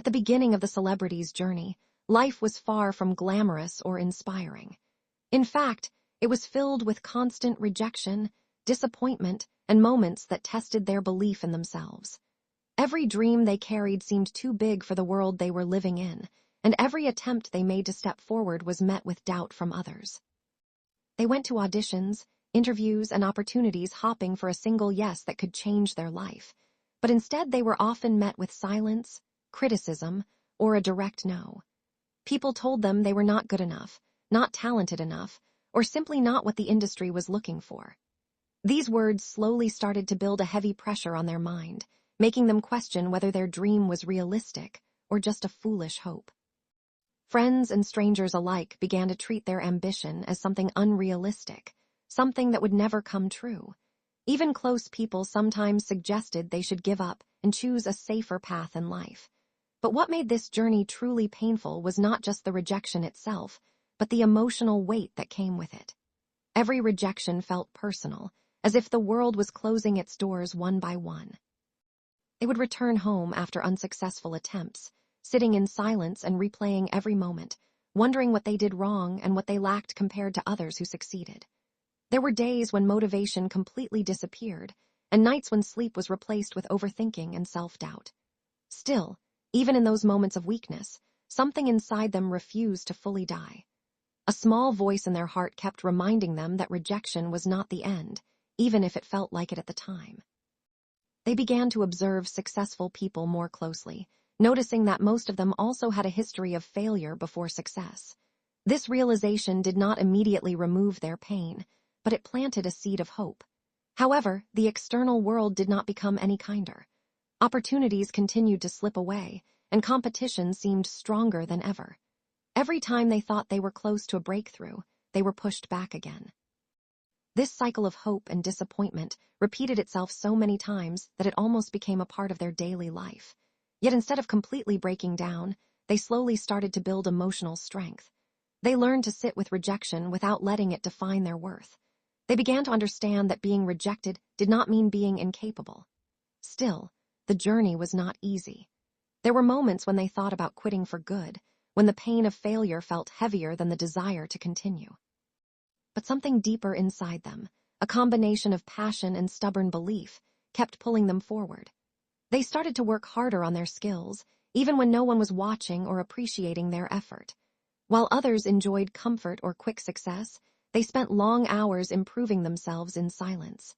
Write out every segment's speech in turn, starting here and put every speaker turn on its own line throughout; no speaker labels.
At the beginning of the celebrity's journey, life was far from glamorous or inspiring. In fact, it was filled with constant rejection, disappointment, and moments that tested their belief in themselves. Every dream they carried seemed too big for the world they were living in, and every attempt they made to step forward was met with doubt from others. They went to auditions, interviews, and opportunities hopping for a single yes that could change their life, but instead they were often met with silence, criticism, or a direct no. People told them they were not good enough, not talented enough, or simply not what the industry was looking for. These words slowly started to build a heavy pressure on their mind, making them question whether their dream was realistic or just a foolish hope. Friends and strangers alike began to treat their ambition as something unrealistic, something that would never come true. Even close people sometimes suggested they should give up and choose a safer path in life. But what made this journey truly painful was not just the rejection itself, but the emotional weight that came with it. Every rejection felt personal, as if the world was closing its doors one by one. They would return home after unsuccessful attempts, sitting in silence and replaying every moment, wondering what they did wrong and what they lacked compared to others who succeeded. There were days when motivation completely disappeared, and nights when sleep was replaced with overthinking and self-doubt. Still, even in those moments of weakness, something inside them refused to fully die. A small voice in their heart kept reminding them that rejection was not the end, even if it felt like it at the time. They began to observe successful people more closely, noticing that most of them also had a history of failure before success. This realization did not immediately remove their pain, but it planted a seed of hope. However, the external world did not become any kinder. Opportunities continued to slip away, and competition seemed stronger than ever. Every time they thought they were close to a breakthrough, they were pushed back again. This cycle of hope and disappointment repeated itself so many times that it almost became a part of their daily life. Yet instead of completely breaking down, they slowly started to build emotional strength. They learned to sit with rejection without letting it define their worth. They began to understand that being rejected did not mean being incapable. Still, the journey was not easy. There were moments when they thought about quitting for good, when the pain of failure felt heavier than the desire to continue. But something deeper inside them, a combination of passion and stubborn belief, kept pulling them forward. They started to work harder on their skills, even when no one was watching or appreciating their effort. While others enjoyed comfort or quick success, they spent long hours improving themselves in silence.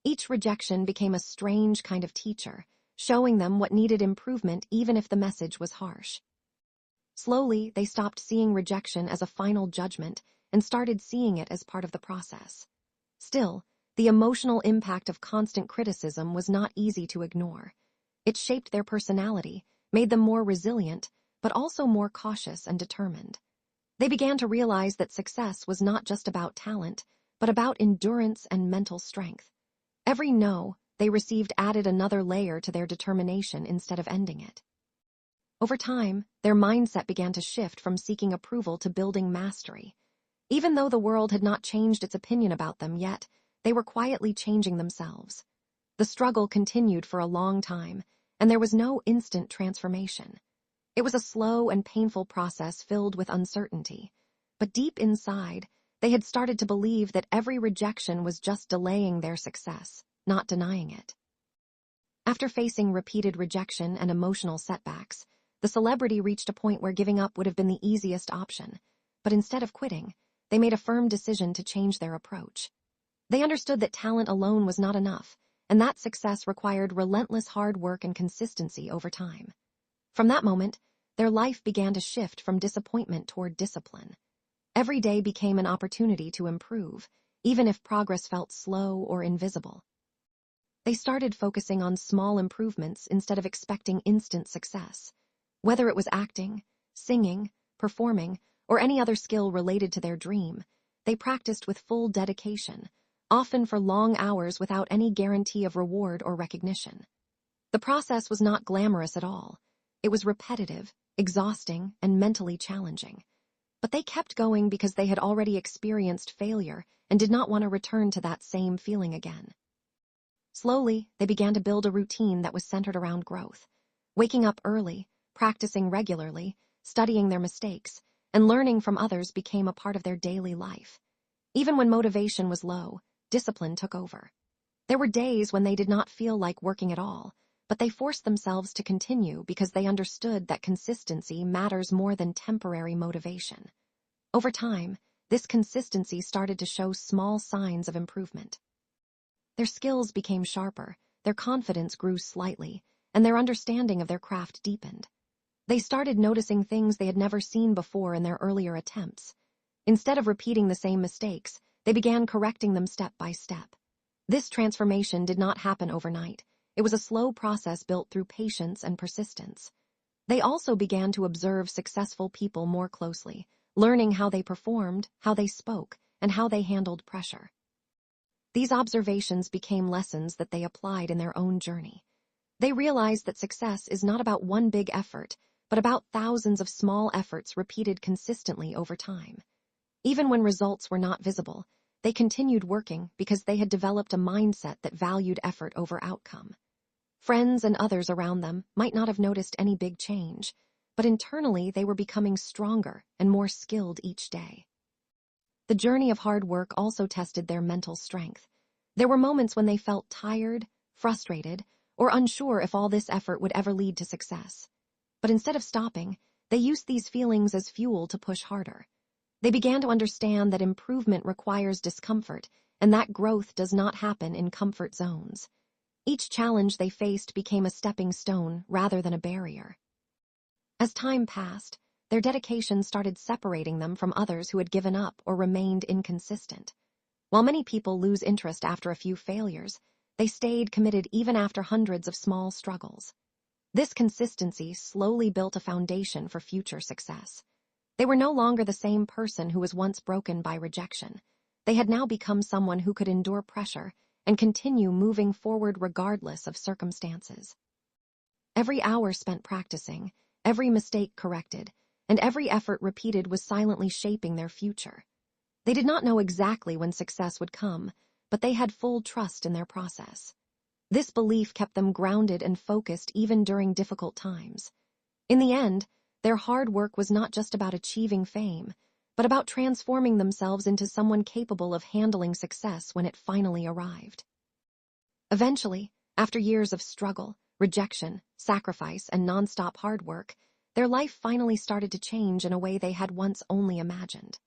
Each rejection became a strange kind of teacher, showing them what needed improvement even if the message was harsh. Slowly, they stopped seeing rejection as a final judgment and started seeing it as part of the process. Still, the emotional impact of constant criticism was not easy to ignore. It shaped their personality, made them more resilient, but also more cautious and determined. They began to realize that success was not just about talent, but about endurance and mental strength. Every no they received added another layer to their determination instead of ending it. Over time, their mindset began to shift from seeking approval to building mastery. Even though the world had not changed its opinion about them yet, they were quietly changing themselves. The struggle continued for a long time, and there was no instant transformation. It was a slow and painful process filled with uncertainty. But deep inside, they had started to believe that every rejection was just delaying their success, not denying it. After facing repeated rejection and emotional setbacks, the celebrity reached a point where giving up would have been the easiest option. But instead of quitting, they made a firm decision to change their approach. They understood that talent alone was not enough, and that success required relentless hard work and consistency over time. From that moment, their life began to shift from disappointment toward discipline. Every day became an opportunity to improve, even if progress felt slow or invisible. They started focusing on small improvements instead of expecting instant success. Whether it was acting, singing, performing, or any other skill related to their dream, they practiced with full dedication, often for long hours without any guarantee of reward or recognition. The process was not glamorous at all. It was repetitive, exhausting, and mentally challenging. But they kept going because they had already experienced failure and did not want to return to that same feeling again. Slowly, they began to build a routine that was centered around growth. Waking up early, practicing regularly, studying their mistakes, and learning from others became a part of their daily life. Even when motivation was low, discipline took over. There were days when they did not feel like working at all, but they forced themselves to continue because they understood that consistency matters more than temporary motivation. Over time, this consistency started to show small signs of improvement. Their skills became sharper, their confidence grew slightly, and their understanding of their craft deepened. They started noticing things they had never seen before in their earlier attempts. Instead of repeating the same mistakes, they began correcting them step by step. This transformation did not happen overnight. It was a slow process built through patience and persistence. They also began to observe successful people more closely, learning how they performed, how they spoke, and how they handled pressure. These observations became lessons that they applied in their own journey. They realized that success is not about one big effort, but about thousands of small efforts repeated consistently over time. Even when results were not visible, they continued working because they had developed a mindset that valued effort over outcome. Friends and others around them might not have noticed any big change, but internally they were becoming stronger and more skilled each day. The journey of hard work also tested their mental strength. There were moments when they felt tired, frustrated, or unsure if all this effort would ever lead to success. But instead of stopping, they used these feelings as fuel to push harder. They began to understand that improvement requires discomfort, and that growth does not happen in comfort zones. Each challenge they faced became a stepping stone rather than a barrier. As time passed, their dedication started separating them from others who had given up or remained inconsistent. While many people lose interest after a few failures, they stayed committed even after hundreds of small struggles. This consistency slowly built a foundation for future success. They were no longer the same person who was once broken by rejection. They had now become someone who could endure pressure and continue moving forward regardless of circumstances. Every hour spent practicing, every mistake corrected, and every effort repeated was silently shaping their future. They did not know exactly when success would come, but they had full trust in their process. This belief kept them grounded and focused even during difficult times. In the end, their hard work was not just about achieving fame, but about transforming themselves into someone capable of handling success when it finally arrived. Eventually, after years of struggle, rejection, sacrifice, and nonstop hard work, their life finally started to change in a way they had once only imagined.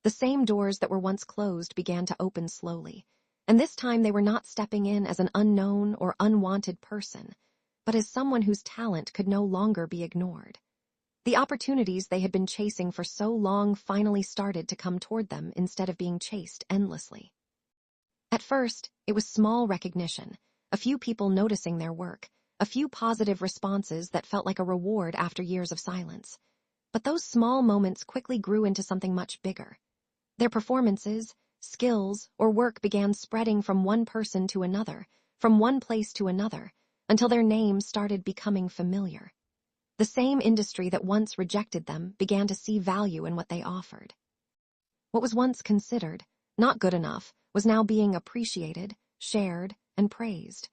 The same doors that were once closed began to open slowly, and this time they were not stepping in as an unknown or unwanted person, but as someone whose talent could no longer be ignored. The opportunities they had been chasing for so long finally started to come toward them instead of being chased endlessly. At first, it was small recognition, a few people noticing their work, a few positive responses that felt like a reward after years of silence. But those small moments quickly grew into something much bigger. Their performances, skills, or work began spreading from one person to another, from one place to another, until their names started becoming familiar. The same industry that once rejected them began to see value in what they offered. What was once considered not good enough was now being appreciated, shared, and praised.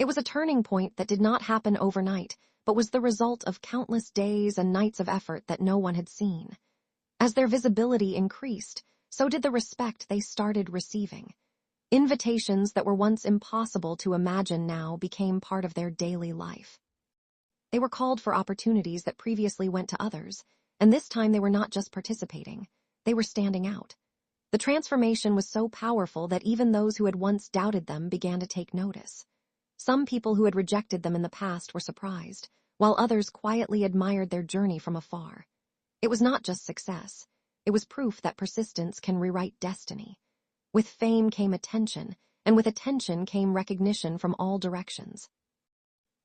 It was a turning point that did not happen overnight, but was the result of countless days and nights of effort that no one had seen. As their visibility increased, so did the respect they started receiving. Invitations that were once impossible to imagine now became part of their daily life. They were called for opportunities that previously went to others, and this time they were not just participating, they were standing out. The transformation was so powerful that even those who had once doubted them began to take notice. Some people who had rejected them in the past were surprised, while others quietly admired their journey from afar. It was not just success. It was proof that persistence can rewrite destiny. With fame came attention, and with attention came recognition from all directions.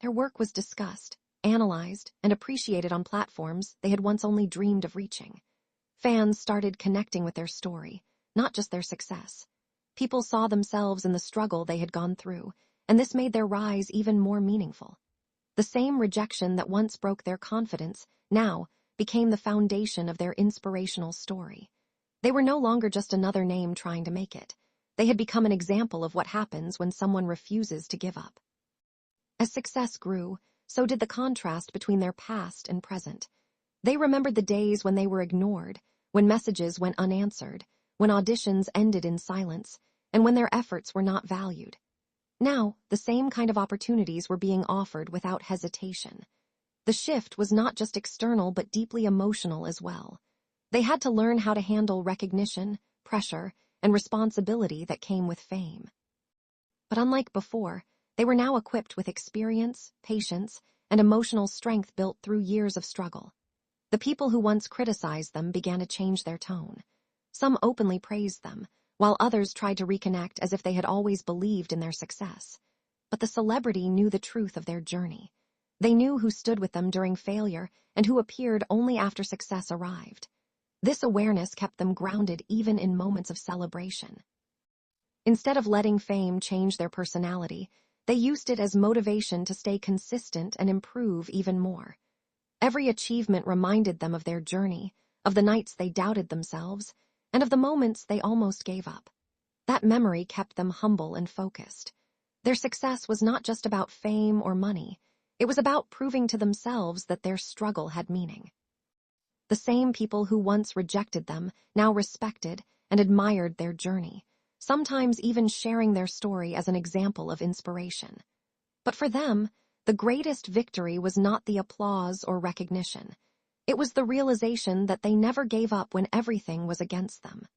Their work was discussed, analyzed, and appreciated on platforms they had once only dreamed of reaching. Fans started connecting with their story, not just their success. People saw themselves in the struggle they had gone through, and this made their rise even more meaningful. The same rejection that once broke their confidence now became the foundation of their inspirational story. They were no longer just another name trying to make it. They had become an example of what happens when someone refuses to give up. As success grew, so did the contrast between their past and present. They remembered the days when they were ignored, when messages went unanswered, when auditions ended in silence, and when their efforts were not valued. Now, the same kind of opportunities were being offered without hesitation. The shift was not just external but deeply emotional as well. They had to learn how to handle recognition, pressure, and responsibility that came with fame. But unlike before, they were now equipped with experience, patience, and emotional strength built through years of struggle. The people who once criticized them began to change their tone. Some openly praised them, while others tried to reconnect as if they had always believed in their success. But the celebrity knew the truth of their journey. They knew who stood with them during failure and who appeared only after success arrived. This awareness kept them grounded even in moments of celebration. Instead of letting fame change their personality, they used it as motivation to stay consistent and improve even more. Every achievement reminded them of their journey, of the nights they doubted themselves, and of the moments they almost gave up. That memory kept them humble and focused. Their success was not just about fame or money. It was about proving to themselves that their struggle had meaning. The same people who once rejected them now respected and admired their journey, sometimes even sharing their story as an example of inspiration. But for them, the greatest victory was not the applause or recognition. It was the realization that they never gave up when everything was against them.